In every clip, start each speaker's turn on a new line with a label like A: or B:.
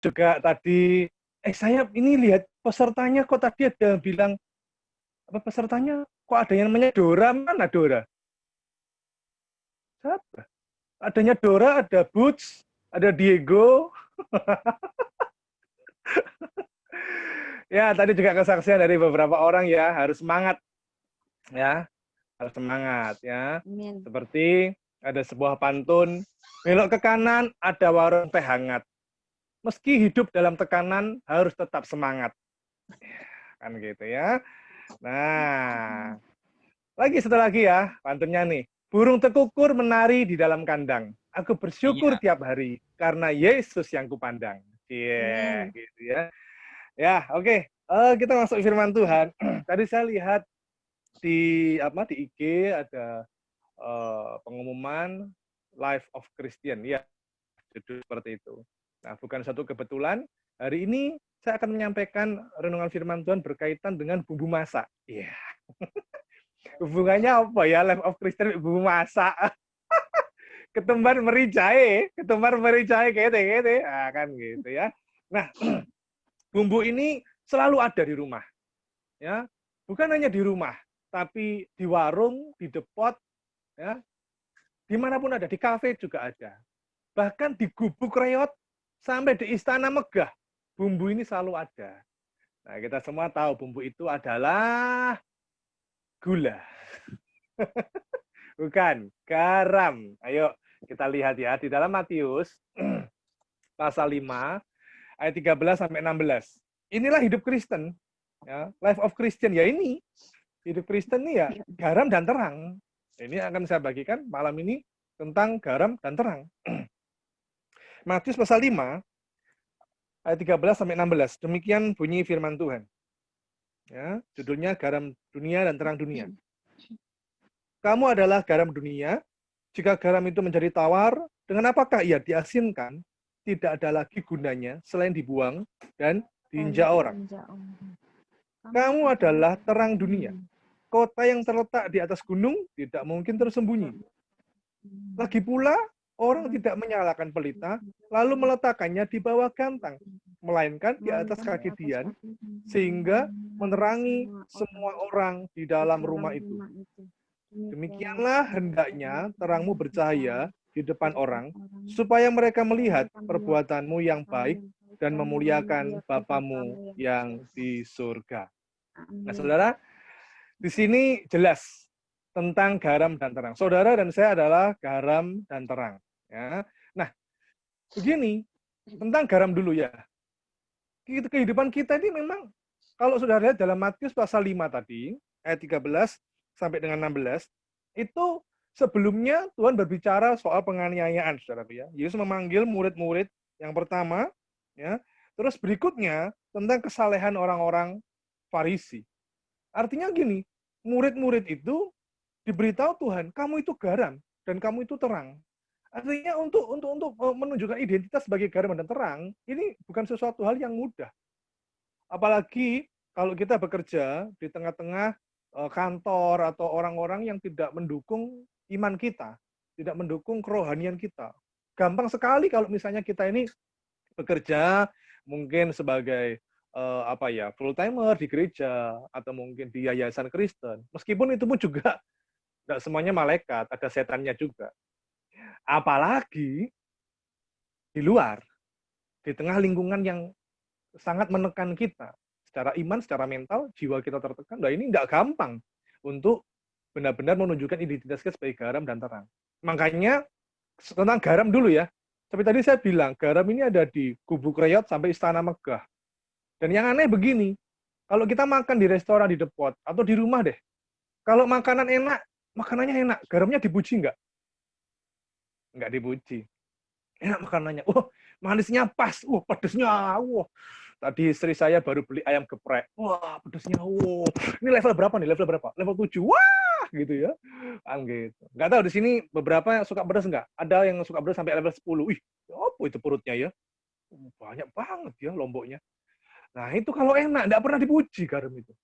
A: juga tadi, saya ini lihat pesertanya kok tadi ada bilang, apa pesertanya kok ada yang namanya Dora, mana Dora? Siapa? Adanya Dora, ada Butch, ada Diego. Ya, tadi juga kesaksian dari beberapa orang ya, harus semangat ya, harus semangat ya.
B: Amin.
A: Seperti ada sebuah pantun, belok ke kanan ada warung teh hangat. Meski hidup dalam tekanan harus tetap semangat. Kan gitu ya. Nah, satu lagi ya pantunnya nih. Burung tekukur menari di dalam kandang. Aku bersyukur
C: Iya.
A: tiap hari karena Yesus yang kupandang. Iya,
B: Amin.
A: gitu ya. Ya, oke. Kita masuk firman Tuhan. Tadi saya lihat di IG ada pengumuman Life of Christian ya, judul seperti itu. Nah, bukan satu kebetulan hari ini saya akan menyampaikan renungan firman Tuhan berkaitan dengan bumbu masak. Iya. Hubungannya apa ya Life of Christian bumbu masak? Ketumbar mericahe kete. Ah, kan gitu ya. Nah, bumbu ini selalu ada di rumah. Ya. Bukan hanya di rumah, tapi di warung, di depot, ya, dimanapun ada, di kafe juga ada. Bahkan di gubuk reot, sampai di istana megah, bumbu ini selalu ada. Nah, kita semua tahu bumbu itu adalah gula. Bukan, garam. Ayo kita lihat ya, di dalam Matius, pasal 5, ayat 13 sampai 16. Inilah hidup Kristen. Ya, life of Christian, ya ini. Hidup Kristen ini ya garam dan terang. Ini akan saya bagikan malam ini tentang garam dan terang. Matius pasal 5 ayat 13 sampai 16. Demikian bunyi firman Tuhan. Ya, judulnya garam dunia dan terang dunia. Kamu adalah garam dunia. Jika garam itu menjadi tawar, dengan apakah ia diasinkan? Tidak ada lagi gunanya selain dibuang dan diinjak orang. Kamu adalah terang dunia. Kota yang terletak di atas gunung tidak mungkin tersembunyi. Lagi pula, orang tidak menyalakan pelita, lalu meletakkannya di bawah gantang, melainkan di atas kaki dian, sehingga menerangi semua orang di dalam rumah itu. Demikianlah hendaknya terangmu bercahaya di depan orang, supaya mereka melihat perbuatanmu yang baik dan memuliakan Bapamu yang di surga. Nah, saudara, di sini jelas tentang garam dan terang. Saudara dan saya adalah garam dan terang. Ya. Nah, begini, tentang garam dulu ya. Kehidupan kita ini memang, kalau saudara lihat dalam Matius pasal 5 tadi, ayat 13 sampai dengan 16, itu sebelumnya Tuhan berbicara soal penganiayaan, saudara ya. Yesus memanggil murid-murid yang pertama, ya. Terus berikutnya tentang kesalehan orang-orang Farisi. Artinya gini, murid-murid itu diberitahu Tuhan, kamu itu garam dan kamu itu terang. Artinya untuk menunjukkan identitas sebagai garam dan terang, ini bukan sesuatu hal yang mudah. Apalagi kalau kita bekerja di tengah-tengah kantor atau orang-orang yang tidak mendukung iman kita, tidak mendukung kerohanian kita. Gampang sekali kalau misalnya kita ini bekerja mungkin sebagai full timer di gereja atau mungkin di yayasan Kristen. Meskipun itu pun juga tidak semuanya malaikat, ada setannya juga. Apalagi di luar, di tengah lingkungan yang sangat menekan kita secara iman, secara mental, jiwa kita tertekan. Nah, ini tidak gampang untuk benar-benar menunjukkan identitas kita sebagai garam dan terang. Makanya tentang garam dulu ya. Seperti tadi saya bilang, garam ini ada di gubuk reot sampai istana megah. Dan yang aneh begini, kalau kita makan di restoran, di depot, atau di rumah deh, kalau makanan enak, makanannya enak, garamnya dipuji nggak? Nggak dipuji. Enak makanannya, manisnya pas, pedesnya, tadi istri saya baru beli ayam geprek, pedesnya, ini level berapa nih, level berapa? Level 7, wah, gitu ya. Kan gitu. Nggak tahu di sini beberapa yang suka pedas nggak? Ada yang suka pedas sampai level 10, apa itu perutnya ya? Banyak banget ya lomboknya. Nah, itu kalau enak, nggak pernah dipuji garam itu.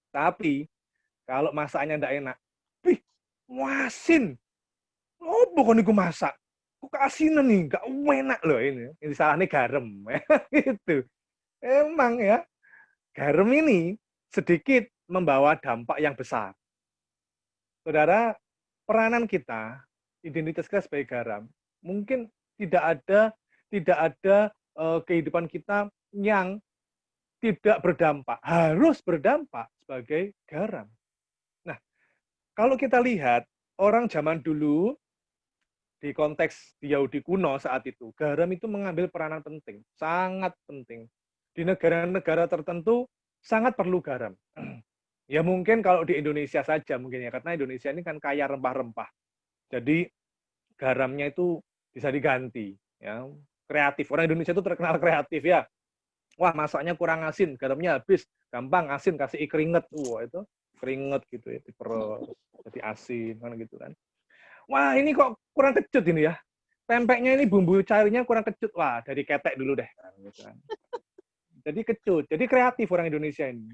A: Tapi, kalau masaknya nggak enak, wih, masin. Oh, bukan iku masak. kok keasinan nih, nggak enak loh ini salahnya garam. Gitu. Emang ya, garam ini sedikit membawa dampak yang besar. Saudara, peranan kita, identitas kita sebagai garam, mungkin tidak ada kehidupan kita yang tidak berdampak, harus berdampak sebagai garam. Nah, kalau kita lihat orang zaman dulu di konteks di Yahudi kuno saat itu, garam itu mengambil peranan penting, sangat penting. Di negara-negara tertentu sangat perlu garam. Ya mungkin kalau di Indonesia saja mungkin ya, karena Indonesia ini kan kaya rempah-rempah. Jadi garamnya itu bisa diganti, ya. Kreatif. Orang Indonesia itu terkenal kreatif ya. Wah, masaknya kurang asin, garamnya habis, gampang asin kasih keringet. Wah, itu keringet gitu ya, diperes jadi asin kan gitu kan. Wah, ini kok kurang kecut ini ya. Pempeknya ini bumbu cairnya kurang kecut. Wah, dari ketek dulu deh. Jadi kecut. Jadi kreatif orang Indonesia ini.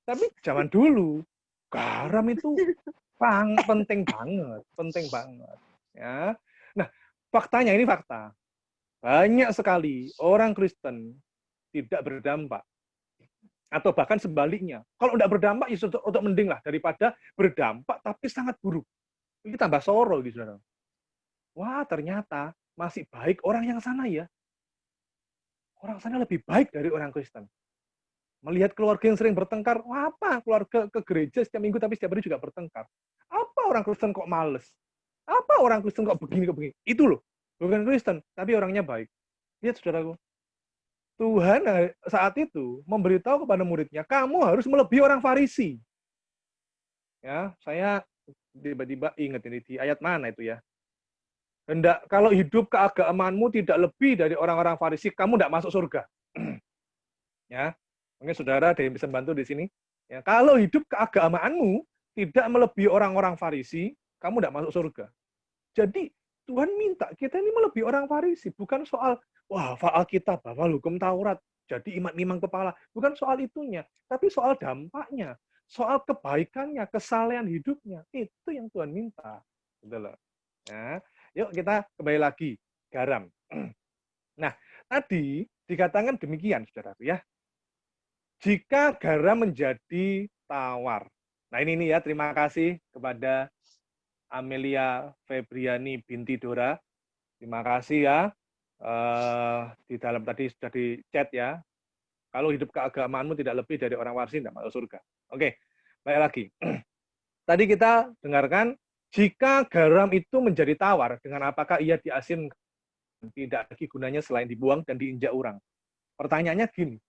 A: Tapi zaman dulu, garam itu penting banget. Penting banget. Ya. Nah, faktanya ini fakta. Banyak sekali orang Kristen tidak berdampak. Atau bahkan sebaliknya. Kalau tidak berdampak, ya untuk mending lah. Daripada berdampak tapi sangat buruk. Ini tambah soro gitu, saudara. Wah, ternyata masih baik orang yang sana ya. Orang sana lebih baik dari orang Kristen. Melihat keluarga yang sering bertengkar, wah apa keluarga ke gereja setiap minggu tapi setiap hari juga bertengkar. Apa orang Kristen kok males? Apa orang Kristen kok begini, kok begini? Itu loh, bukan Kristen, tapi orangnya baik. Lihat saudaraku, Tuhan saat itu memberitahu kepada muridnya, kamu harus melebihi orang Farisi. Ya, saya tiba-tiba ingat ini di ayat mana itu ya. Hendak kalau hidup keagamaanmu tidak lebih dari orang-orang Farisi, kamu tidak masuk surga. Ya, mungkin saudara ada yang bisa bantu di sini. Ya, kalau hidup keagamaanmu tidak melebihi orang-orang Farisi, kamu tidak masuk surga. Jadi Tuhan minta kita ini melebihi orang Farisi, bukan soal wah hafal Alkitab, hafal hukum Taurat, jadi imam-imam kepala, bukan soal itunya, tapi soal dampaknya, soal kebaikannya, kesalehan hidupnya, itu yang Tuhan minta. Gitu loh. Ya. Yuk kita kembali lagi, garam. Nah, tadi dikatakan demikian, saudaraku ya. Jika garam menjadi tawar. Nah ini nih ya, terima kasih kepada Amelia Febriani binti Dora. Terima kasih ya. Di dalam tadi sudah di chat ya. Kalau hidup keagamaanmu tidak lebih dari orang Farisi, tidak masuk surga. Oke, baik lagi. Tadi kita dengarkan, jika garam itu menjadi tawar, dengan apakah ia diasinkan? Tidak lagi gunanya selain dibuang dan diinjak orang. Pertanyaannya gini,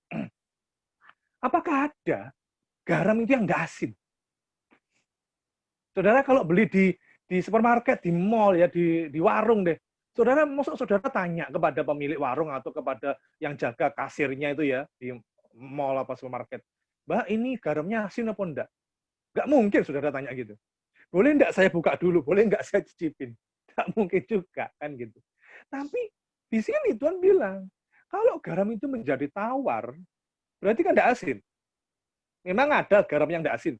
A: apakah ada garam itu yang nggak asin? Saudara kalau beli di supermarket, di mall, ya di warung deh, saudara masuk saudara tanya kepada pemilik warung atau kepada yang jaga kasirnya itu ya di mall apa supermarket, Mbak ini garamnya asin apa enggak? Nggak mungkin saudara tanya gitu. Boleh enggak saya buka dulu? Boleh enggak saya cicipin? Nggak mungkin juga kan gitu. Tapi di sini Tuhan bilang, kalau garam itu menjadi tawar, berarti kan enggak asin. Memang ada garam yang enggak asin.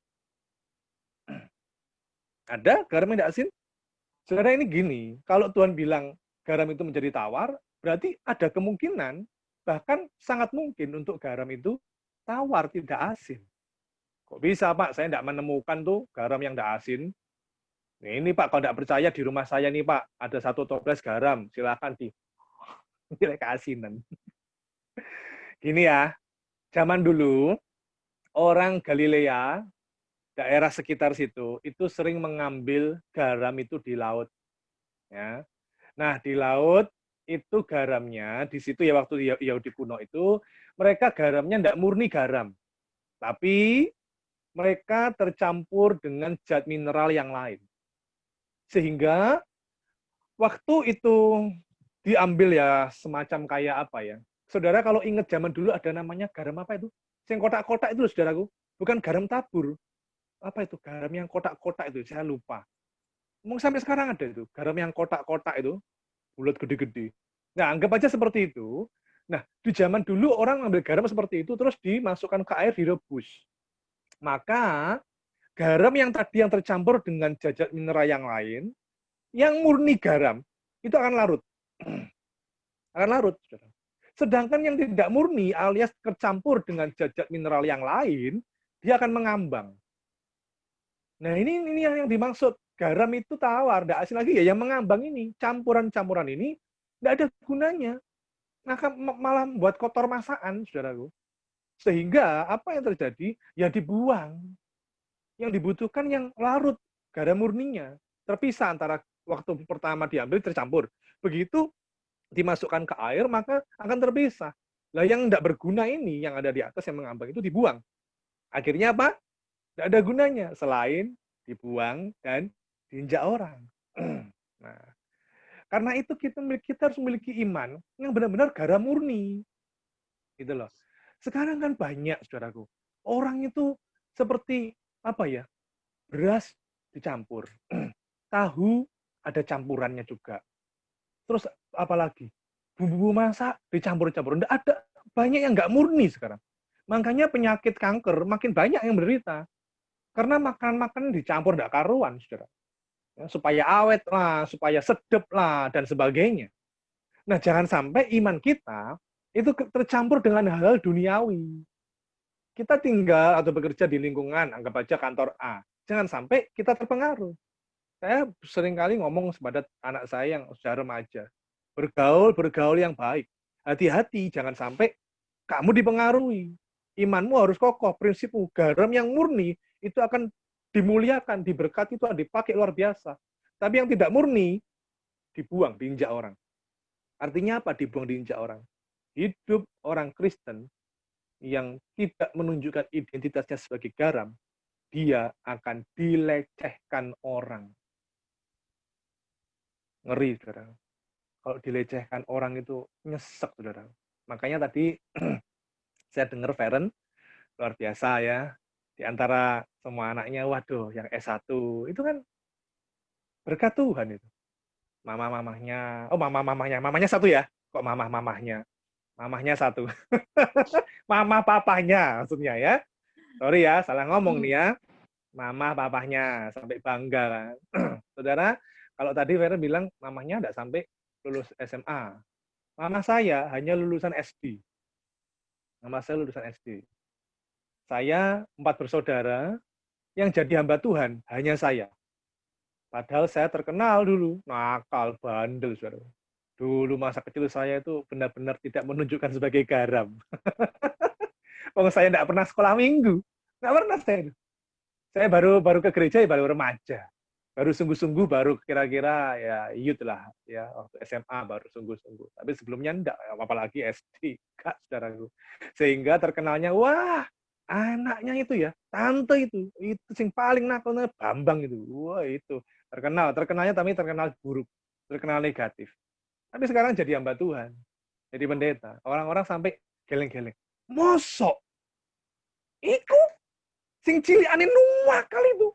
A: Ada garam yang enggak asin? Saudara ini gini, kalau Tuhan bilang garam itu menjadi tawar, berarti ada kemungkinan, bahkan sangat mungkin untuk garam itu tawar, tidak asin. Kok bisa Pak, saya tidak menemukan tuh garam yang tidak asin. Ini Pak, kalau tidak percaya di rumah saya nih Pak, ada 1 toples garam, silakan di nilai keasinan. Gini ya, zaman dulu, orang Galilea, daerah sekitar situ, itu sering mengambil garam itu di laut. Ya. Nah, di laut itu garamnya, di situ ya waktu Yahudi kuno itu, mereka garamnya tidak murni garam. Tapi mereka tercampur dengan zat mineral yang lain. Sehingga waktu itu diambil ya semacam kayak apa ya. Saudara kalau ingat zaman dulu ada namanya garam apa itu? Yang kotak-kotak itu saudaraku. Bukan garam tabur. Apa itu? Garam yang kotak-kotak itu, saya lupa. Mungkin sampai sekarang ada itu. Garam yang kotak-kotak itu. Bulat gede-gede. Nah, anggap aja seperti itu. Nah, di zaman dulu orang ambil garam seperti itu, terus dimasukkan ke air, direbus. Maka, garam yang tadi yang tercampur dengan zat mineral yang lain, yang murni garam, itu akan larut. Akan larut. Saudara. Sedangkan yang tidak murni alias tercampur dengan zat mineral yang lain, dia akan mengambang. Nah, ini yang dimaksud. Garam itu tawar, tidak asin lagi ya. Yang mengambang ini, campuran-campuran ini, tidak ada gunanya. Maka malah membuat kotor masakan, saudaraku. Sehingga apa yang terjadi? Ya dibuang. Yang dibutuhkan yang larut, garam murninya. Terpisah antara waktu pertama diambil, tercampur. Begitu dimasukkan ke air, maka akan terpisah. Lah yang tidak berguna ini, yang ada di atas, yang mengambang itu dibuang. Akhirnya apa? Tidak ada gunanya, selain dibuang dan diinjak orang. Nah, karena itu kita harus memiliki iman yang benar-benar garam murni. Gitu loh. Sekarang kan banyak, saudaraku. Orang itu seperti apa ya? Beras dicampur. Tahu ada campurannya juga. Terus apalagi? Bumbu masak dicampur-campur. Nggak ada. Banyak yang nggak murni sekarang. Makanya penyakit kanker makin banyak yang menderita. Karena makan-makan dicampur nggak karuan, saudara. Ya, supaya awet lah, supaya sedep lah, dan sebagainya. Nah, jangan sampai iman kita itu tercampur dengan hal-hal duniawi. Kita tinggal atau bekerja di lingkungan, anggap aja kantor A. Jangan sampai kita terpengaruh. Saya seringkali ngomong kepada anak saya yang sudah remaja, bergaul yang baik. Hati-hati, jangan sampai kamu dipengaruhi. Imanmu harus kokoh, prinsipmu. Garam yang murni itu akan dimuliakan, diberkati, itu dipakai luar biasa. Tapi yang tidak murni, dibuang, diinjak orang. Artinya apa dibuang, diinjak orang? Hidup orang Kristen yang tidak menunjukkan identitasnya sebagai garam, dia akan dilecehkan orang. Ngeri, saudara. Kalau dilecehkan orang itu nyesek, saudara. Makanya tadi saya dengar Feren, luar biasa ya. Di antara semua anaknya, waduh, yang S1, itu kan berkat Tuhan itu. Mama-mamahnya, oh mamanya satu ya. Kok mamah-mamahnya? Mamahnya satu. Mama papahnya maksudnya ya. Sorry ya, salah ngomong nih ya. Mama papahnya sampai bangga kan. Saudara, kalau tadi Vera bilang mamahnya enggak sampai lulus SMA. Mama saya hanya lulusan SD. Mama saya lulusan SD. Saya 4 bersaudara, yang jadi hamba Tuhan hanya saya. Padahal saya terkenal dulu, nakal, bandel, saudara. Dulu masa kecil saya itu benar-benar tidak menunjukkan sebagai garam. Kalau saya tidak pernah sekolah minggu, nggak pernah saya. Saya baru ke gereja ya baru remaja, baru sungguh-sungguh baru kira-kira ya youth lah ya waktu SMA baru sungguh-sungguh. Tapi sebelumnya enggak, apalagi SD, kak saudaraku. Sehingga terkenalnya wah anaknya itu ya, tante itu sing paling nakalnya Bambang itu, wah itu terkenalnya tapi terkenal buruk, terkenal negatif. Tapi sekarang jadi hamba Tuhan, jadi pendeta. Orang-orang sampai geleng-geleng. Mosok iku sing cilikane nuwak kali itu.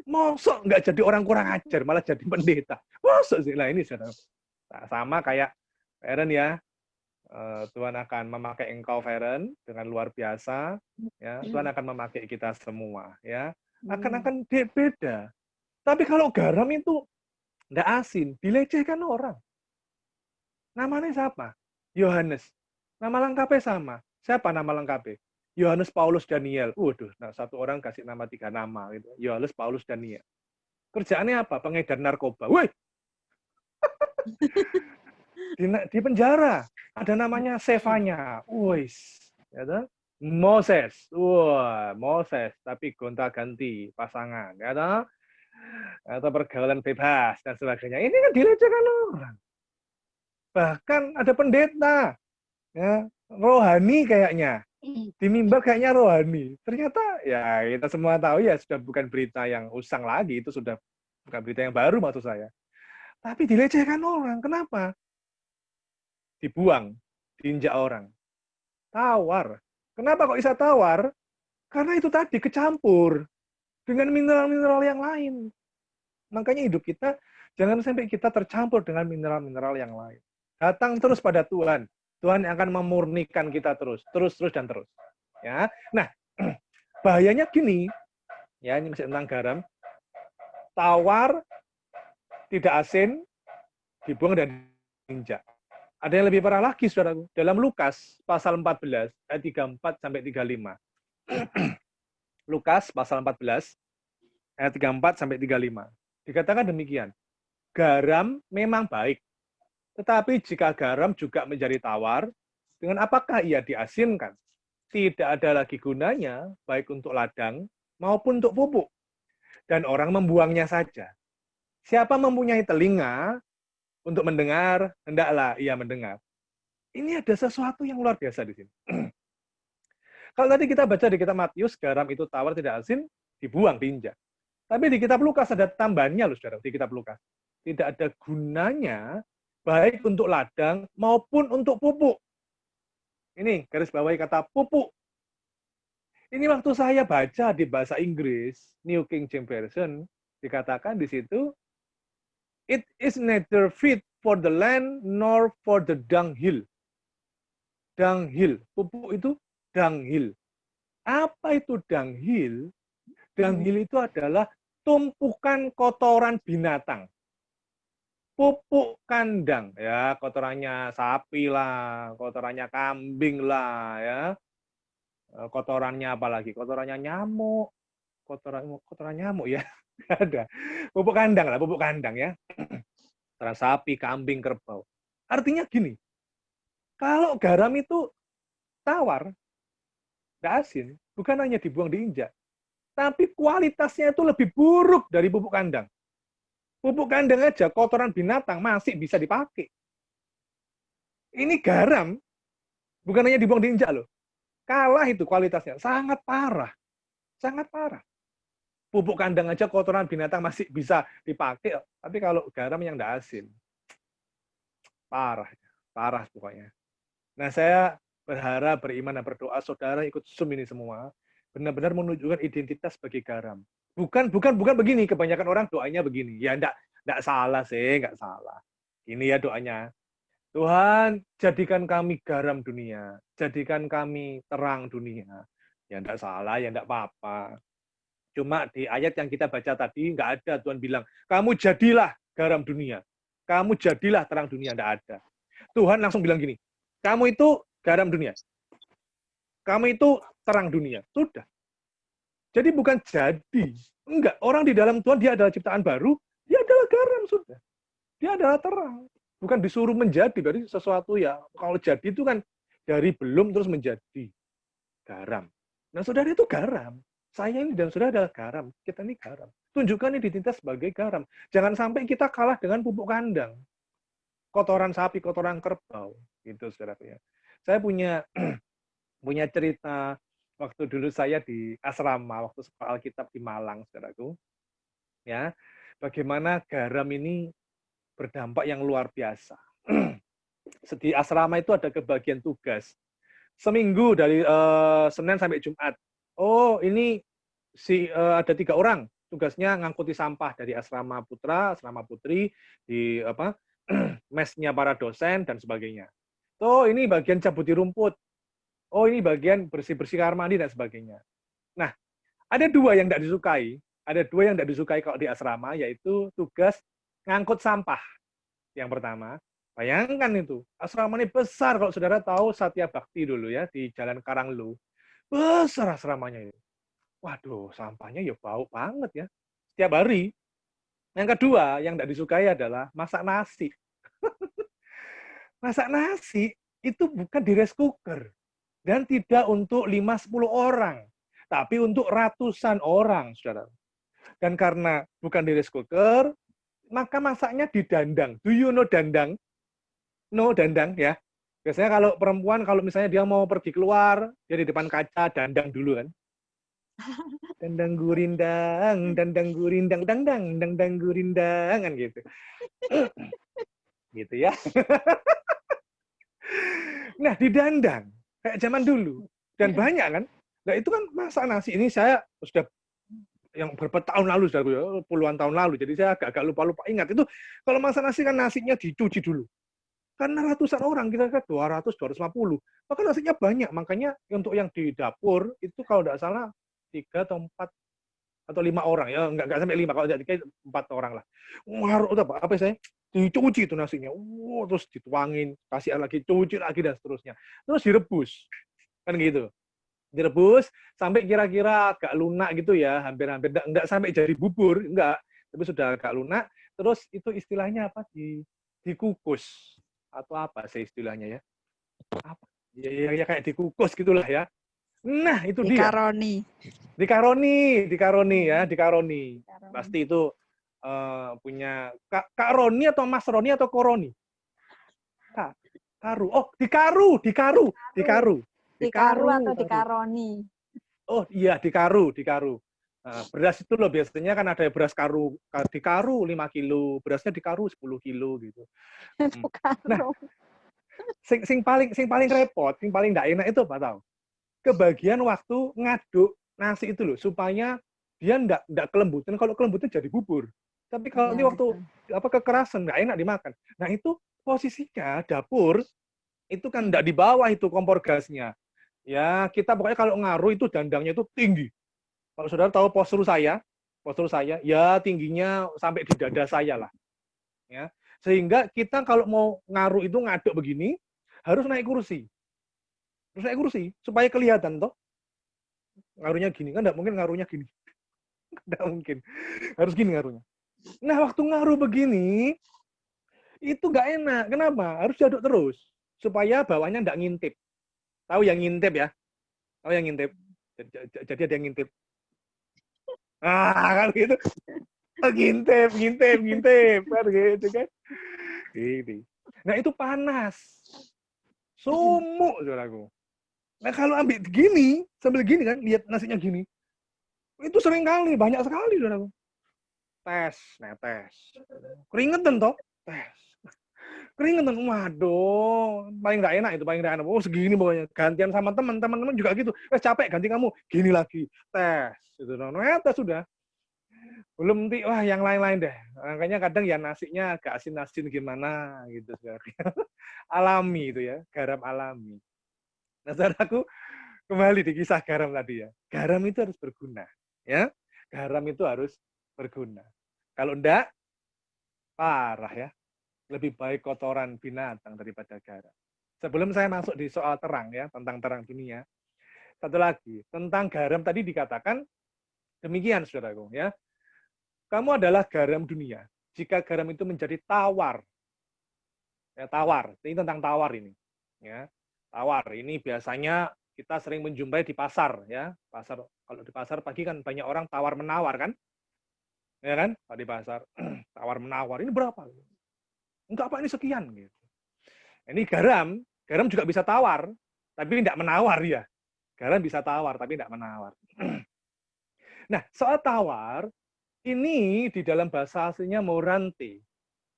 A: Mosok nggak jadi orang kurang ajar, malah jadi pendeta. Mosok sih. Nah ini saudara. Sama kayak Feren ya. Tuhan akan memakai engkau Feren dengan luar biasa. Ya, Tuhan akan memakai kita semua. Ya, akan beda. Tapi kalau garam itu nggak asin, dilecehkan orang. Namanya siapa? Yohanes. Nama lengkapnya sama. Siapa nama lengkapnya? Yohanes Paulus Daniel. Waduh, nah satu orang kasih nama 3 nama gitu. Yohanes Paulus Daniel. Kerjaannya apa? Pengedar narkoba. Wih. Di penjara. Ada namanya Sefanya. Wih. Ya, Moses. Wah, Moses tapi gonta-ganti pasangan, ya toh? Atau pergaulan bebas dan sebagainya. Ini kan dilecehkan orang. Bahkan ada pendeta, ya, rohani kayaknya. Di mimbar kayaknya rohani. Ternyata ya kita semua tahu ya sudah bukan berita yang usang lagi, itu sudah bukan berita yang baru maksud saya. Tapi dilecehkan orang. Kenapa? Dibuang, diinjak orang. Tawar. Kenapa kok bisa tawar? Karena itu tadi kecampur dengan mineral-mineral yang lain. Makanya hidup kita jangan sampai kita tercampur dengan mineral-mineral yang lain. Datang terus pada Tuhan. Tuhan yang akan memurnikan kita terus dan terus. Ya. Nah, bahayanya gini, ya ini masih tentang garam. Tawar, tidak asin, dibuang dan injak. Ada yang lebih parah lagi, saudaraku. Dalam Lukas pasal 14 ayat 34 sampai 35. Lukas pasal 14 ayat 34 sampai 35. Dikatakan demikian. Garam memang baik, tetapi jika garam juga menjadi tawar, dengan apakah ia diasinkan? Tidak ada lagi gunanya, baik untuk ladang maupun untuk pupuk. Dan orang membuangnya saja. Siapa mempunyai telinga untuk mendengar, hendaklah ia mendengar. Ini ada sesuatu yang luar biasa di sini. Kalau tadi kita baca di kitab Matius, garam itu tawar tidak asin, dibuang, diinjak. Tapi di kitab Lukas ada tambahannya loh, saudara. Di kitab Lukas. Tidak ada gunanya, baik untuk ladang maupun untuk pupuk. Ini garis bawahi kata pupuk. Ini waktu saya baca di bahasa Inggris, New King James Version, dikatakan di situ, it is neither fit for the land nor for the dunghill. Dunghill, pupuk itu dunghill. Apa itu dunghill? Dunghill itu adalah tumpukan kotoran binatang. Pupuk kandang, ya kotorannya sapi lah, kotorannya kambing lah, ya kotorannya apa lagi? Kotorannya nyamuk, kotoran nyamuk ya, ada. Pupuk kandang lah, pupuk kandang ya, kotoran sapi, kambing, kerbau. Artinya gini, kalau garam itu tawar, tidak asin, bukan hanya dibuang diinjak, tapi kualitasnya itu lebih buruk dari pupuk kandang. Pupuk kandang aja, kotoran binatang masih bisa dipakai. Ini garam, bukan hanya dibuang diinjak loh. Kalah itu kualitasnya, sangat parah. Sangat parah. Pupuk kandang aja kotoran binatang masih bisa dipakai, tapi kalau garam yang tidak asin, parah. Parah pokoknya. Nah, saya berharap, beriman, dan berdoa, saudara ikut Zoom ini semua, benar-benar menunjukkan identitas sebagai garam. Bukan begini, kebanyakan orang doanya begini. Ya, enggak salah sih, enggak salah. Ini ya doanya. Tuhan, jadikan kami garam dunia, jadikan kami terang dunia. Ya enggak salah, ya enggak apa-apa. Cuma di ayat yang kita baca tadi, enggak ada Tuhan bilang, kamu jadilah garam dunia, kamu jadilah terang dunia, enggak ada. Tuhan langsung bilang gini, kamu itu garam dunia, kamu itu terang dunia. Sudah. Jadi bukan jadi. Enggak, orang di dalam Tuhan, dia adalah ciptaan baru, dia adalah garam, sudah. Dia adalah terang. Bukan disuruh menjadi, berarti sesuatu ya. Kalau jadi itu kan dari belum terus menjadi garam. Nah, saudara itu garam. Saya ini dan saudara adalah garam. Kita ini garam. Tunjukkan identitas sebagai garam. Jangan sampai kita kalah dengan pupuk kandang. Kotoran sapi, kotoran kerbau. Gitu, saudara. Saya punya cerita waktu dulu saya di asrama, waktu sekolah Alkitab di Malang, saudaraku. Ya, bagaimana garam ini berdampak yang luar biasa. Di asrama itu ada kebagian tugas. Seminggu dari Senin sampai Jumat. Oh, ini ada 3 orang tugasnya ngangkuti sampah dari asrama putra, asrama putri, di mesnya para dosen dan sebagainya. Oh, ini bagian cabuti rumput. Oh, ini bagian bersih-bersih kamar mandi dan sebagainya. Nah, ada 2 yang tidak disukai. Ada 2 yang tidak disukai kalau di asrama, yaitu tugas ngangkut sampah. Yang pertama, bayangkan itu, asrama ini besar, kalau saudara tahu Satya Bakti dulu ya, di Jalan Karanglu. Besar asramanya itu. Waduh, sampahnya ya bau banget ya. Setiap hari. Yang kedua, yang tidak disukai adalah masak nasi. Masak nasi itu bukan di rice cooker. Dan tidak untuk 5-10 orang. Tapi untuk ratusan orang, saudara. Dan karena bukan di rice cooker, maka masaknya di dandang. Do you know dandang? No, dandang ya. Biasanya kalau perempuan, kalau misalnya dia mau pergi keluar, dia di depan kaca, dandang dulu kan. Dandang gurindang, dandang gurindang, dandang gurindang, kan gitu. Gitu ya. Nah, di dandang, kayak zaman dulu. Dan banyak kan. Nah, itu kan masak nasi. Ini saya sudah yang berapa tahun lalu, sudah puluhan tahun lalu. Jadi saya agak lupa-lupa ingat. Itu kalau masak nasi kan nasinya dicuci dulu. Karena ratusan orang, kita kan 200, 250. Maka nasinya banyak. Makanya untuk yang di dapur, itu kalau tidak salah 3 atau 4 atau 5 orang. Ya, nggak sampai 5. Kalau tidak 3, 4 orang lah. Ngaruh, apa saya? dicuci itu nasinya, terus dituangin, kasih air lagi, cuci lagi dan seterusnya. Terus direbus, kan gitu. Direbus sampai kira-kira agak lunak gitu ya, hampir-hampir enggak sampai jadi bubur, enggak, tapi sudah agak lunak. Terus itu istilahnya apa? Dikukus atau apa sih istilahnya ya? Apa? Ya kayak dikukus gitulah ya. Nah, itu dia.
B: Dikaroni.
A: Dikaroni ya, dikaroni. Pasti itu punya Kak Roni atau Mas Roni atau Koroni? Karu. Oh, dikaru.
B: Dikaru atau dikaroni.
A: Oh iya, dikaru. Nah, beras itu loh biasanya kan ada beras karu, dikaru 5 kilo, berasnya dikaru 10 kilo gitu. Nah, sing paling repot, sing paling enggak enak itu apa tahu? Kebagian waktu ngaduk nasi itu loh, supaya dia enggak kelembutan. Kalau kelembutan jadi bubur. Tapi kalau ini waktu kekerasan enggak enak dimakan. Nah, itu posisinya dapur itu kan enggak di bawah itu kompor gasnya. Ya, kita pokoknya kalau ngaruh itu dandangnya itu tinggi. Kalau saudara tahu postur saya ya tingginya sampai di dada saya lah. Ya. Sehingga kita kalau mau ngaruh itu ngaduk begini, harus naik kursi. Harus naik kursi supaya kelihatan toh. Ngaruhnya gini, kan enggak mungkin ngaruhnya gini. Enggak mungkin. Harus gini ngaruhnya. Nah, waktu ngaruh begini, itu enggak enak. Kenapa? Harus diaduk terus. Supaya bawahnya enggak ngintip. Tahu yang ngintip ya? Tahu yang ngintip? Jadi ada yang ngintip. Kan gitu. Ngintip. Kan gitu kan. Ini. Nah, itu panas. Sumuk, saudaraku. Nah, kalau ambil gini, sambil gini kan, lihat nasinya gini. Itu sering kali, banyak sekali, saudaraku. Netes. Keringetan toh? Tes. Keringetan, waduh. Paling nggak enak itu, paling nggak enak. Oh, segini pokoknya. Gantian sama teman-teman juga gitu. Capek, ganti kamu. Gini lagi. Tes. Itu tes sudah. Belum nanti, wah yang lain-lain deh. Makanya kadang ya nasinya agak asin-asin gimana gitu. Alami itu ya, garam alami. Nah, saudaraku, kembali di kisah garam tadi ya. Garam itu harus berguna. Ya, garam itu harus berguna. Kalau enggak, parah ya. Lebih baik kotoran binatang daripada garam. Sebelum saya masuk di soal terang ya, tentang terang dunia. Satu lagi, tentang garam tadi dikatakan demikian, saudaraku ya. Kamu adalah garam dunia. Jika garam itu menjadi tawar, ya, tawar. Ini tentang tawar ini. Ya, tawar. Ini biasanya kita sering menjumpai di pasar, ya. Pasar, kalau di pasar pagi kan banyak orang tawar menawar kan, ya kan? Kalau di pasar tawar menawar. Ini berapa? Enggak Pak, ini sekian gitu. Ini garam juga bisa tawar, tapi tidak menawar ya. Garam bisa tawar, tapi tidak menawar. Nah, soal tawar, ini di dalam bahasa aslinya moranti.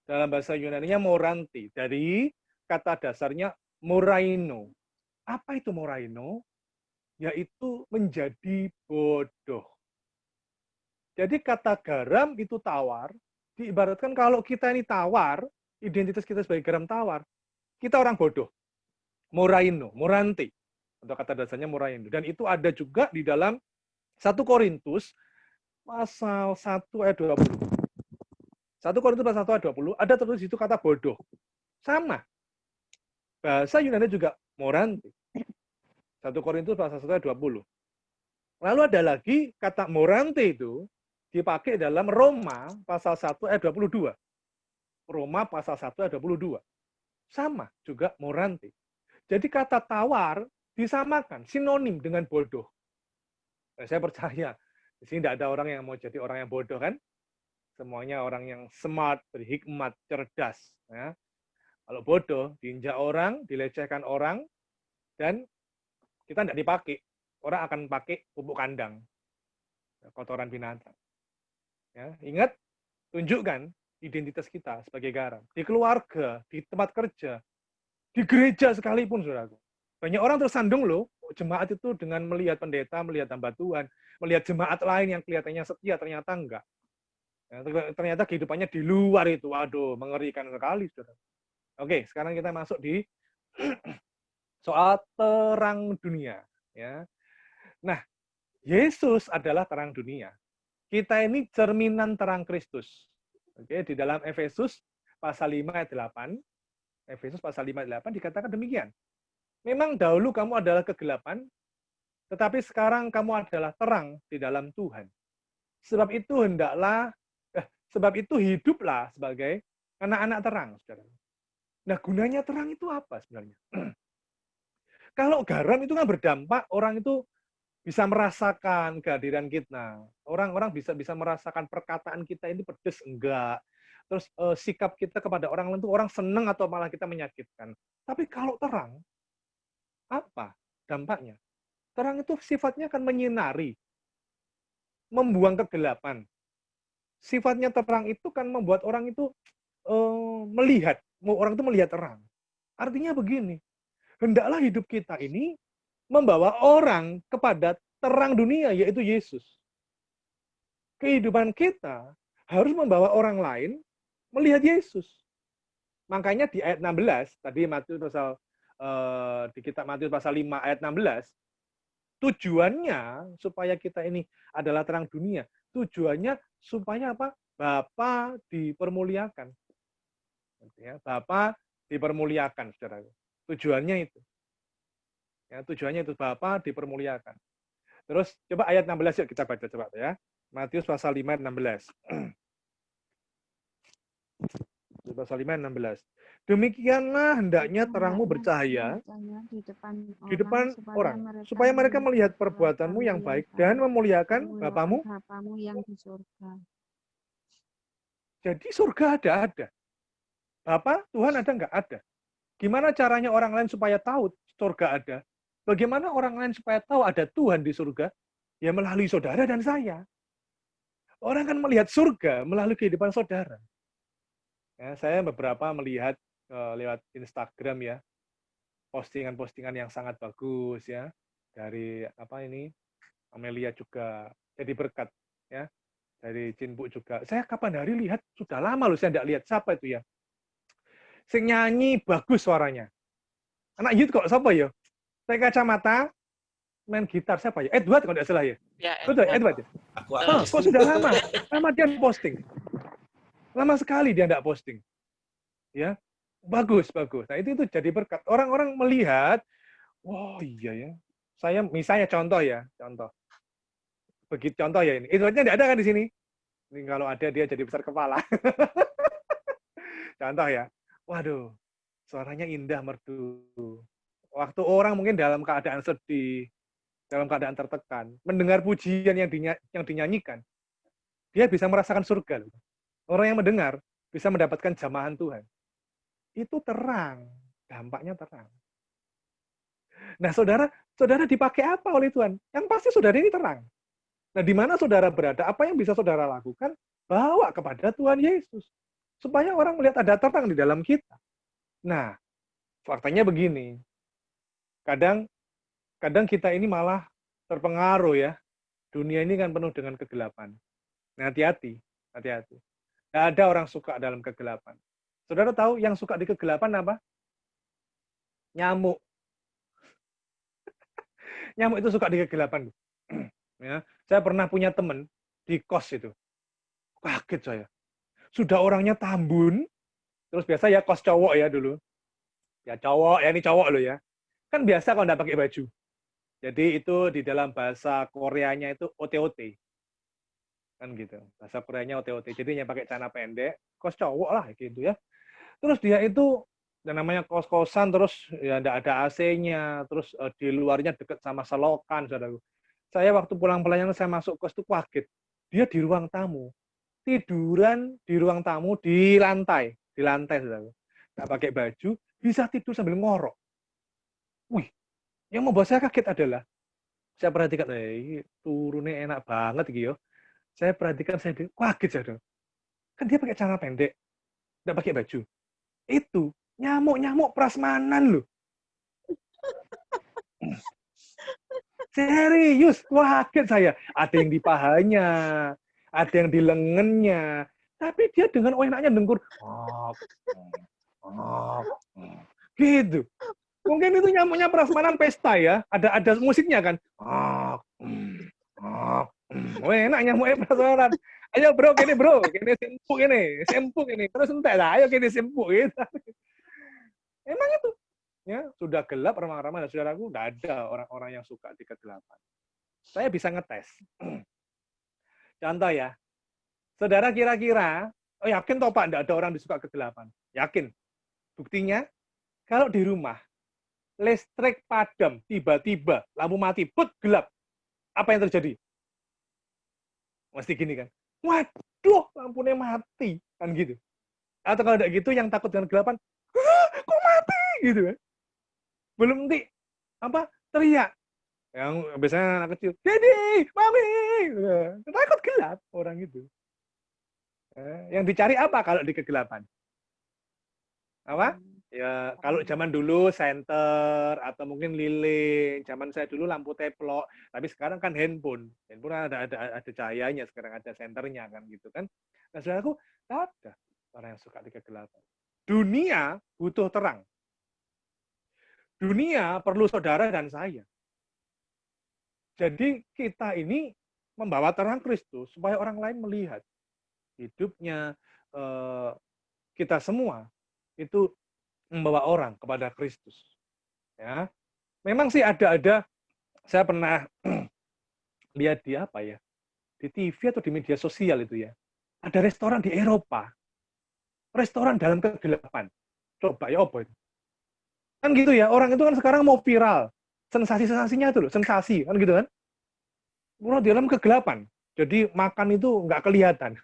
A: Dalam bahasa Yunani-nya moranti. Dari kata dasarnya moraino. Apa itu moraino? Yaitu menjadi bodoh. Jadi kata garam itu tawar, diibaratkan kalau kita ini tawar, identitas kita sebagai garam tawar, kita orang bodoh. Moraino, moranti. Untuk kata dasarnya moraino. Dan itu ada juga di dalam 1 Korintus pasal 1 ayat 20. 1 Korintus pasal 1 ayat 20, ada tertulis di situ kata bodoh. Sama. Bahasa Yunani juga moranti. 1 Korintus pasal 1 ayat 20. Lalu ada lagi kata moranti itu dipakai dalam Roma pasal 1 ayat 22. Roma pasal 1 ayat 22. Sama juga moranti. Jadi kata tawar disamakan, sinonim dengan bodoh. Saya percaya, di sini tidak ada orang yang mau jadi orang yang bodoh kan? Semuanya orang yang smart, berhikmat, cerdas. Ya. Kalau bodoh, diinjak orang, dilecehkan orang, dan kita tidak dipakai. Orang akan pakai pupuk kandang, kotoran binatang. Ya, ingat, tunjukkan identitas kita sebagai garam. Di keluarga, di tempat kerja, di gereja sekalipun, saudaraku. Banyak orang tersandung loh, jemaat itu dengan melihat pendeta, melihat hamba Tuhan, melihat jemaat lain yang kelihatannya setia, ternyata enggak. Ya, ternyata kehidupannya di luar itu. Waduh, mengerikan sekali, saudara. Oke, sekarang kita masuk di soal terang dunia. Ya. Nah, Yesus adalah terang dunia. Kita ini cerminan terang Kristus. Oke, di dalam Efesus pasal 5 ayat 8, Efesus pasal 5 ayat 8 dikatakan demikian. Memang dahulu kamu adalah kegelapan, tetapi sekarang kamu adalah terang di dalam Tuhan. Sebab itu hiduplah sebagai anak-anak terang, saudara. Nah, gunanya terang itu apa sebenarnya? Kalau garam itu kan berdampak, orang itu bisa merasakan kehadiran kita. Orang-orang bisa merasakan perkataan kita ini pedes enggak. Terus sikap kita kepada orang lain itu orang seneng atau malah kita menyakitkan. Tapi kalau terang, apa dampaknya? Terang itu sifatnya akan menyinari, membuang kegelapan. Sifatnya terang itu kan membuat orang itu orang itu melihat terang. Artinya begini, hendaklah hidup kita ini membawa orang kepada terang dunia, yaitu Yesus. Kehidupan kita harus membawa orang lain melihat Yesus. Makanya di ayat 16, tadi di kitab Matius pasal 5 ayat 16, tujuannya supaya kita ini adalah terang dunia. Tujuannya supaya apa? Bapa dipermuliakan. Bapa dipermuliakan, saudara. Tujuannya itu. Ya, tujuannya itu Bapa dipermuliakan. Terus coba ayat 16 yuk kita baca coba ya. Matius pasal 5 ayat 16. Pasal 5 ayat 16. Demikianlah hendaknya terangmu bercahaya di depan orang, supaya mereka melihat perbuatanmu yang baik dan memuliakan Bapamu
B: yang di surga.
A: Jadi surga ada. Bapa, Tuhan ada nggak? Ada. Gimana caranya orang lain supaya tahu surga ada? Bagaimana orang lain supaya tahu ada Tuhan di surga? Ya melalui saudara dan saya. Orang kan melihat surga melalui kehidupan saudara. Ya, saya beberapa melihat lewat Instagram ya, postingan-postingan yang sangat bagus ya, dari Amelia juga jadi berkat ya, dari Cinpu juga. Saya kapan hari lihat, sudah lama loh saya tidak lihat, siapa itu ya, sing nyanyi bagus suaranya, anak youth kok, siapa ya, pakai kacamata, main gitar, siapa ya, Edward kalau tidak salah ya, betul Edward ya, kok sudah lama dia posting, lama sekali dia tidak posting, ya. Bagus. Nah, itu jadi berkat. Orang-orang melihat, wow iya ya. Saya misalnya contoh. Begitu contoh ya ini. Edwardnya tidak ada kan di sini. Ini kalau ada dia jadi besar kepala. Contoh ya. Waduh, suaranya indah merdu. Waktu orang mungkin dalam keadaan sedih, dalam keadaan tertekan, mendengar pujian yang dinyanyikan, dia bisa merasakan surga. Orang yang mendengar bisa mendapatkan jamahan Tuhan. Itu terang, dampaknya terang. Nah, saudara dipakai apa oleh Tuhan? Yang pasti saudara ini terang. Nah, di mana saudara berada, apa yang bisa saudara lakukan? Bawa kepada Tuhan Yesus. Supaya orang melihat ada terang di dalam kita. Nah, faktanya begini. Kadang kita ini malah terpengaruh ya. Dunia ini kan penuh dengan kegelapan. Nah, hati-hati. Tidak ada orang suka dalam kegelapan. Saudara tahu yang suka di kegelapan apa? Nyamuk. Nyamuk itu suka di kegelapan. Ya, saya pernah punya teman di kos itu. Kaget saya. Sudah orangnya tambun, terus biasa ya kos cowok ya dulu. Ya cowok, ya ini cowok loh ya. Kan biasa kalau nggak pakai baju. Jadi itu di dalam bahasa Koreanya itu OTOT. Kan gitu. Bahasa Koreanya OTOT. Jadi yang pakai celana pendek, kos cowok lah gitu ya. Terus dia itu, yang namanya kos-kosan, terus ya enggak ada AC-nya, terus di luarnya dekat sama selokan, saudaraku. Saya waktu pulang pelayanan, saya masuk kos itu kaget. Dia di ruang tamu. Tiduran di ruang tamu di lantai, saudaraku. Nggak pakai baju, bisa tidur sambil ngorok. Wih, yang membuat saya kaget adalah, saya perhatikan, turunnya enak banget gitu. Saya perhatikan, saya kaget, saudara. Kan dia pakai celana pendek, nggak pakai baju. Itu nyamuk prasmanan loh. Serius, kaget saya. Ada yang di pahanya, ada yang di lengannya. Tapi dia dengan enaknya dengkur. Gitu. Mungkin itu nyamuknya prasmanan pesta ya. Ada musiknya kan. Enak nyamuknya prasmanan. Ayo bro, kene sempuk ini. Terus entek lah, ayo kene sempuk gitu. Emang itu, ya sudah gelap remang-remang dan saudaraku, nggak ada orang-orang yang suka di kegelapan. Saya bisa ngetes. Contoh ya, saudara kira-kira, oh yakin toh Pak, nggak ada orang disuka kegelapan? Yakin. Buktinya, kalau di rumah, listrik padam, tiba-tiba, lampu mati, put, gelap. Apa yang terjadi? Mesti gini kan, waduh, lampunya mati. Kan gitu. Atau kalau tidak gitu, yang takut dengan kegelapan, kok mati? Gitu kan. Belum nanti, teriak. Yang biasanya anak kecil, Dedi, Mami. Takut gelap orang itu. Yang dicari apa kalau di kegelapan? Apa? Ya, kalau zaman dulu senter atau mungkin lilin, zaman saya dulu lampu teplok, tapi sekarang kan handphone. Handphone ada cahayanya, sekarang ada senternya kan gitu kan. Nah, saudaraku, tak ada orang yang suka di kegelapan. Dunia butuh terang. Dunia perlu saudara dan saya. Jadi kita ini membawa terang Kristus supaya orang lain melihat hidupnya kita semua itu membawa orang kepada Kristus. Ya, memang sih ada. Saya pernah lihat di apa ya, di TV atau di media sosial itu ya. Ada restoran di Eropa, restoran dalam kegelapan. Coba ya apa itu? Kan gitu ya, orang itu kan sekarang mau viral. Sensasi-sensasinya itu loh, sensasi kan gitu kan. Murah di dalam kegelapan. Jadi makan itu nggak kelihatan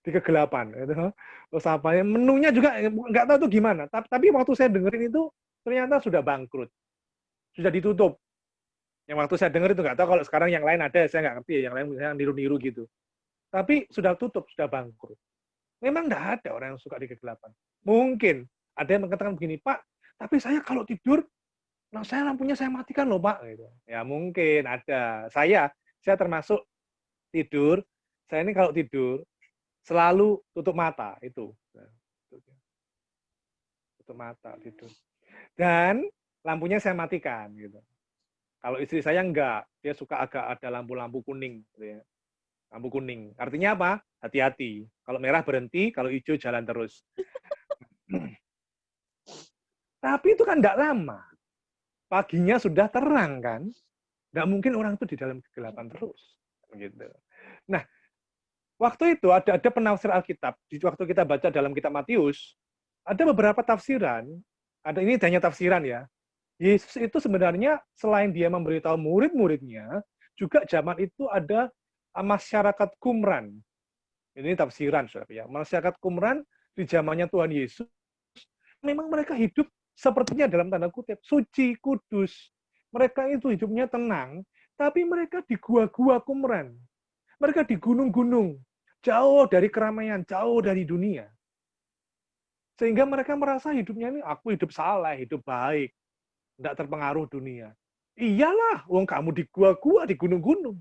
A: di kegelapan. Gitu. Terus apa ya, menunya juga nggak tahu itu gimana. Tapi waktu saya dengerin itu ternyata sudah bangkrut, sudah ditutup. Yang waktu saya dengar itu nggak tahu kalau sekarang yang lain ada, saya nggak ngerti ya. Yang lain misalnya niru-niru gitu. Tapi sudah tutup, sudah bangkrut. Memang nggak ada orang yang suka di kegelapan. Mungkin ada yang mengatakan begini, Pak, tapi saya kalau tidur, nah saya lampunya saya matikan loh Pak. Gitu. Ya mungkin ada. Saya termasuk tidur. Saya ini kalau tidur selalu tutup mata itu. Tutup mata tidur. Dan lampunya saya matikan gitu. Kalau istri saya enggak, dia suka agak ada lampu-lampu kuning gitu ya. Lampu kuning. Artinya apa? Hati-hati. Kalau merah berhenti, kalau hijau jalan terus. Tapi itu kan enggak lama. Paginya sudah terang kan? Enggak mungkin orang itu di dalam kegelapan terus. Gitu. Nah, waktu itu ada penafsir Alkitab. Waktu kita baca dalam kitab Matius, ada beberapa tafsiran. Ada ini hanya tafsiran ya. Yesus itu sebenarnya selain dia memberitahu murid-muridnya, juga zaman itu ada masyarakat Qumran. Ini tafsiran, saudara ya. Masyarakat Qumran di zamannya Tuhan Yesus, memang mereka hidup sepertinya dalam tanda kutip suci, kudus. Mereka itu hidupnya tenang, tapi mereka di gua-gua Qumran. Mereka di gunung-gunung, jauh dari keramaian, jauh dari dunia. Sehingga mereka merasa hidupnya ini, aku hidup saleh, hidup baik, tidak terpengaruh dunia. Iyalah, wong kamu di gua-gua, di gunung-gunung.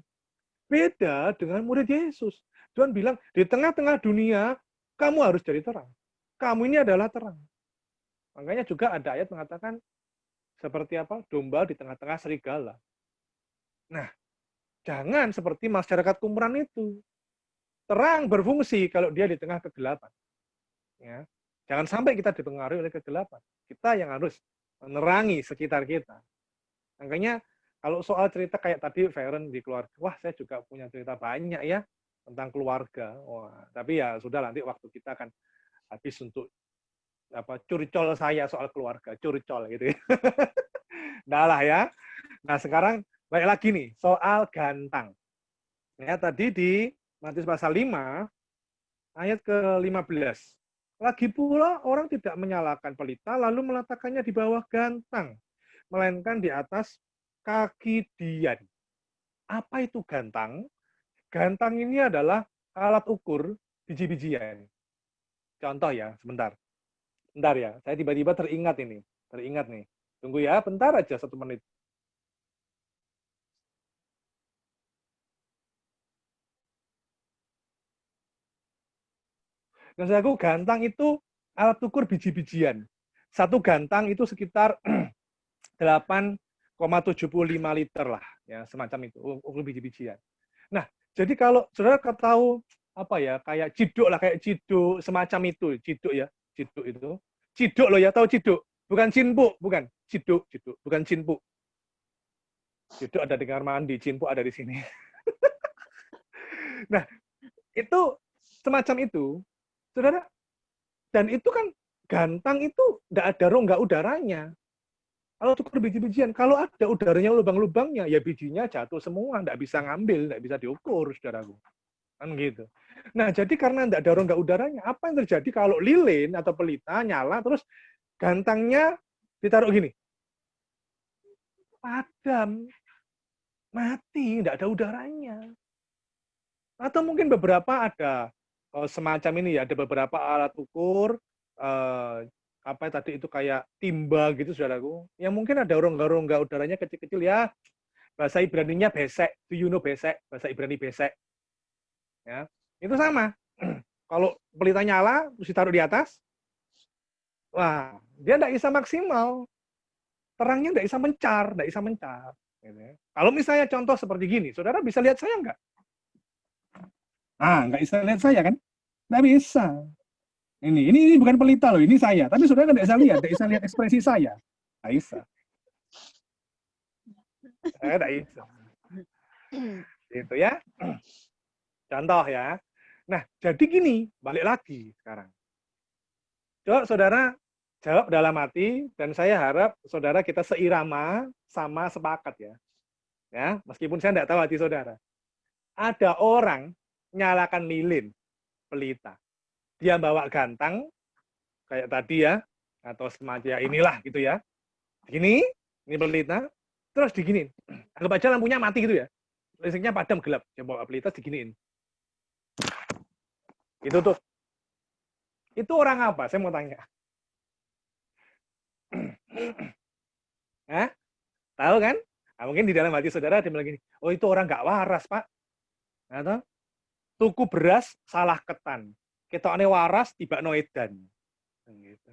A: Beda dengan murid Yesus. Tuhan bilang, di tengah-tengah dunia, kamu harus jadi terang. Kamu ini adalah terang. Makanya juga ada ayat mengatakan, seperti apa? Domba di tengah-tengah serigala. Nah, jangan seperti masyarakat Qumran itu. Terang berfungsi kalau dia di tengah kegelapan. Ya. Jangan sampai kita dipengaruhi oleh kegelapan. Kita yang harus menerangi sekitar kita. Makanya kalau soal cerita kayak tadi Feren di keluarga, wah saya juga punya cerita banyak ya tentang keluarga. Wah, tapi ya sudah nanti waktu kita akan habis untuk curcol saya soal keluarga, curcol gitu ya. Nah lah ya. Nah sekarang balik lagi nih soal gantang. Ya tadi di Matius pasal 5 ayat ke-15. Lagi pula orang tidak menyalakan pelita lalu meletakkannya di bawah gantang, melainkan di atas kaki dian. Apa itu gantang? Gantang ini adalah alat ukur biji-bijian. Contoh ya, sebentar. Bentar ya, saya tiba-tiba teringat ini. Teringat nih. Tunggu ya, bentar aja 1 menit. Nah, saudaraku, gantang itu alat ukur biji-bijian. Satu gantang itu sekitar 8,75 liter lah, ya semacam itu, ukur biji-bijian. Nah, jadi kalau saudara tahu apa ya, kayak ciduk lah, kayak ciduk semacam itu, ciduk ya, ciduk itu. Ciduk loh ya, tahu ciduk? Bukan cinpu, bukan. Ciduk, ciduk, bukan cinpu. Ciduk ada di kamar mandi, cinpu ada di sini. Nah, itu semacam itu, saudara. Dan itu kan gantang itu nggak ada rongga udaranya. Kalau tuker biji-bijian, kalau ada udaranya lubang-lubangnya, ya bijinya jatuh semua, nggak bisa ngambil, nggak bisa diukur, saudaraku. Kan gitu. Nah, jadi karena nggak ada rongga udaranya, apa yang terjadi kalau lilin atau pelita nyala, terus gantangnya ditaruh gini? Padam, mati, nggak ada udaranya. Atau mungkin beberapa ada semacam ini ya, ada beberapa alat ukur, apa tadi itu kayak timba gitu, saudaraku, yang mungkin ada rongga-rongga udaranya kecil-kecil ya, bahasa Ibrani-nya besek, do you know besek, bahasa Ibrani besek. Ya, itu sama. Kalau pelita nyala, terus ditaruh di atas, wah, dia nggak bisa maksimal. Terangnya nggak bisa mencar, nggak bisa mencar. Gitu ya. Kalau misalnya contoh seperti gini, saudara bisa lihat saya nggak? Ah, nggak bisa lihat saya kan? Nggak bisa. Ini bukan pelita loh, ini saya. Tapi saudara nggak bisa lihat, nggak bisa lihat ekspresi saya. Nggak bisa. Saya nggak bisa. Gitu ya. Contoh ya. Nah, jadi gini, balik lagi sekarang. Coba saudara jawab dalam hati, dan saya harap saudara kita seirama, sama sepakat ya. Ya, meskipun saya nggak tahu hati saudara. Ada orang nyalakan lilin, pelita. Dia bawa gantang, kayak tadi ya, atau semacam inilah gitu ya. Gini, ini pelita, terus diginiin. Anggap aja lampunya mati gitu ya. Listriknya padam gelap, dia bawa pelita diginiin. Itu tuh. Itu orang apa? Saya mau tanya. Hah? Tahu kan? Nah, mungkin di dalam hati saudara dia bilang gini, oh itu orang nggak waras, Pak. Atau tuku beras salah ketan. Ketokane waras tiba noedan. Gitu.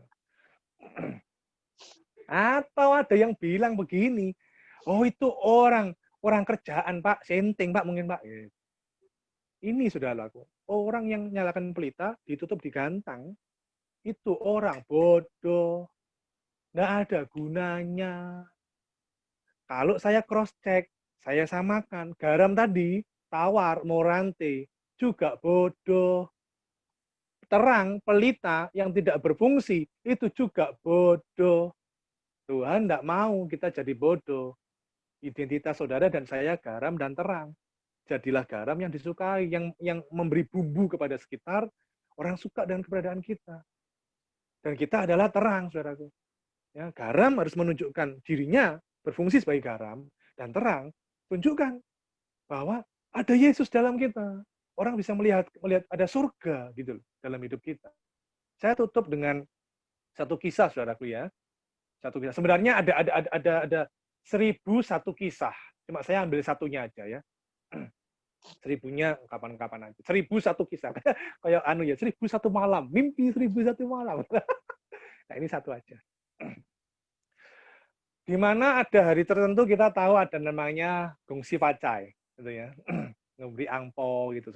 A: Atau ada yang bilang begini, oh itu orang kerjaan Pak, senting Pak mungkin Pak. Ini sudah laku. Orang yang nyalakan pelita ditutup di gantang, itu orang bodoh, nggak ada gunanya. Kalau saya cross check, saya samakan garam tadi, tawar, morante, juga bodoh. Terang, pelita yang tidak berfungsi, itu juga bodoh. Tuhan tidak mau kita jadi bodoh. Identitas saudara dan saya garam dan terang. Jadilah garam yang disukai, yang memberi bumbu kepada sekitar, orang suka dengan keberadaan kita. Dan kita adalah terang, saudaraku. Ya, garam harus menunjukkan dirinya berfungsi sebagai garam, dan terang tunjukkan bahwa ada Yesus dalam kita. Orang bisa melihat ada surga gitu dalam hidup kita. Saya tutup dengan satu kisah, saudaraku ya. Satu kisah. Sebenarnya ada 1001 kisah. Cuma saya ambil satunya aja ya. 1000-nya kapan-kapan aja. 1001 kisah. Kayak anu ya, 1001 malam. Mimpi 1001 malam. Nah, ini satu aja. Di mana ada hari tertentu kita tahu ada namanya gongsi pacai, gitu ya. Memberi angpo gitu.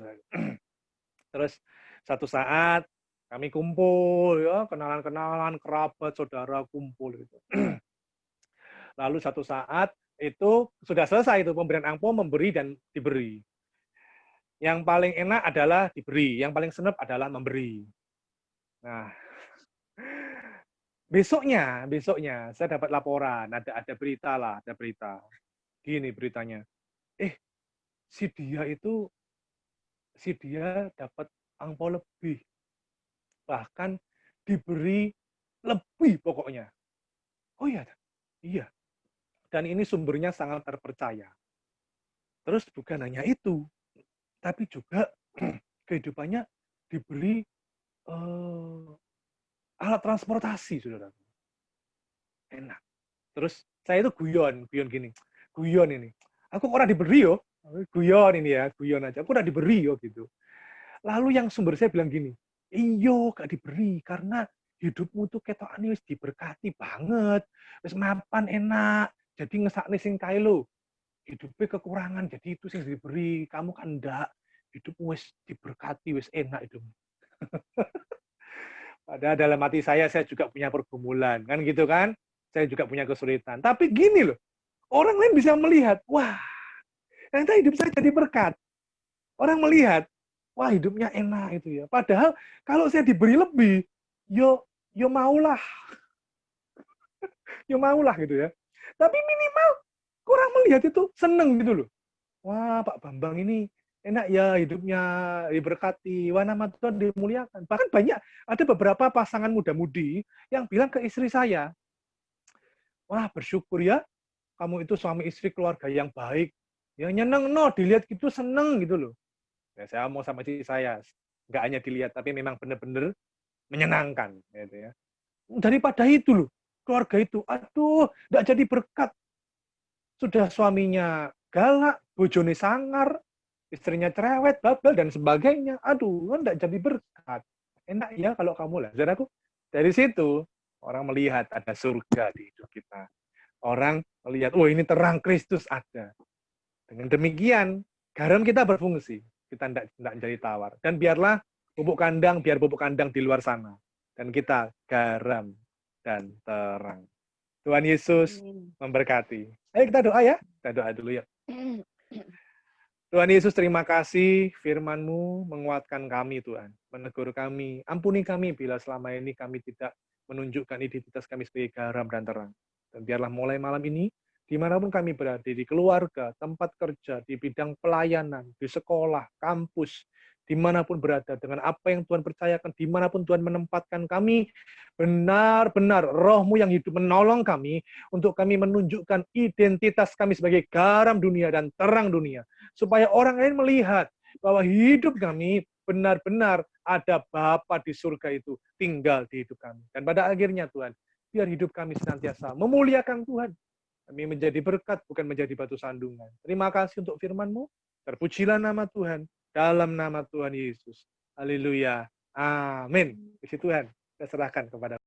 A: Terus satu saat kami kumpul ya, kenalan-kenalan, kerabat, saudara kumpul gitu. Lalu satu saat itu sudah selesai itu pemberian angpo, memberi dan diberi. Yang paling enak adalah diberi, yang paling senep adalah memberi. Nah, besoknya saya dapat laporan, ada berita lah, ada berita. Gini beritanya. Si dia dapat angpo lebih. Bahkan diberi lebih pokoknya. Oh iya, iya. Dan ini sumbernya sangat terpercaya. Terus bukan hanya itu, tapi juga kehidupannya diberi alat transportasi, saudara. Enak. Terus saya itu guyon gini. Guyon ini. Aku orang diberi yo. Guyon ini ya, guyon aja. Aku udah diberi yo gitu. Lalu yang sumber saya bilang gini, iyo gak diberi karena hidupmu tuh ketokan wis diberkati banget, wis mapan enak, jadi ngesakne sing kae lho. Hidupnya kekurangan, jadi itu sing diberi, kamu kan enggak. hidup wis diberkati, wis enak hidup. Padahal dalam hati saya juga punya pergumulan, kan gitu kan? Saya juga punya kesulitan. Tapi gini loh, orang lain bisa melihat, wah, ternyata hidup saya jadi berkat. Orang melihat, wah hidupnya enak itu ya. Padahal kalau saya diberi lebih, yo maulah, yo maulah gitu ya. Tapi minimal orang melihat itu seneng gitu loh. Wah, Pak Bambang ini enak ya hidupnya, diberkati, wah nama Tuhan dimuliakan. Bahkan banyak, ada beberapa pasangan muda-mudi yang bilang ke istri saya, wah bersyukur ya, kamu itu suami istri keluarga yang baik. Yang nyeneng, no, dilihat gitu seneng gitu loh. Ya, saya mau sama istri saya, nggak hanya dilihat, tapi memang benar-benar menyenangkan. Gitu ya. Daripada itu loh, keluarga itu, aduh, nggak jadi berkat. Sudah suaminya galak, bojone sangar, istrinya cerewet, babel, dan sebagainya. Aduh, kan nggak jadi berkat. Enak ya kalau kamu lah. Saudaraku, dari situ orang melihat ada surga di hidup kita. Orang melihat, oh ini terang Kristus ada. Dengan demikian, garam kita berfungsi. Kita tidak jadi tawar. Dan biarlah biar bubuk kandang di luar sana. Dan kita garam dan terang. Tuhan Yesus memberkati. Ayo kita doa ya. Kita doa dulu ya. Tuhan Yesus, terima kasih firman-Mu menguatkan kami, Tuhan. Menegur kami. Ampuni kami bila selama ini kami tidak menunjukkan identitas kami sebagai garam dan terang. Dan biarlah mulai malam ini, dimanapun kami berada, di keluarga, tempat kerja, di bidang pelayanan, di sekolah, kampus, dimanapun berada, dengan apa yang Tuhan percayakan, dimanapun Tuhan menempatkan kami, benar-benar roh-Mu yang hidup menolong kami, untuk kami menunjukkan identitas kami sebagai garam dunia dan terang dunia. Supaya orang lain melihat bahwa hidup kami benar-benar ada Bapa di surga itu tinggal di hidup kami. Dan pada akhirnya Tuhan, biar hidup kami senantiasa memuliakan Tuhan. Kami menjadi berkat, bukan menjadi batu sandungan. Terima kasih untuk firman-Mu. Terpujilah nama Tuhan. Dalam nama Tuhan Yesus. Haleluya. Amin. Puji Tuhan. Saya serahkan kepada